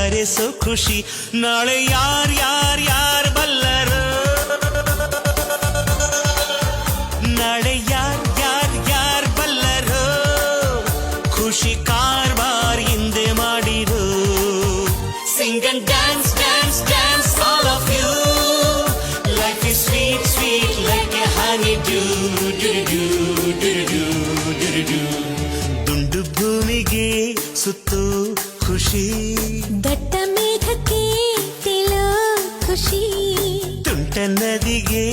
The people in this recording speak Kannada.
ಹರೆಸೋ ಖುಷಿ ನಾಳೆ ಯಾರ್ ಬಲ್ಲರು ನಾಳೆ ಯಾರ್ ಬಲ್ಲರು ಖುಷಿ ಕಾರ್ಬಾರ್ ಹಿಂದೆ ಮಾಡಿರೋ sing and dance dance dance all of you life is sweet sweet like a honeydew ದುಂಡು ಭೂಮಿಗೆ ಸುತ್ತೋ ಖುಷಿ ದಟ್ಟ ಮೇಘಕ್ಕೆ ತಿಳೋ ಖುಷಿ ತುಂಟ ನದಿಗೆ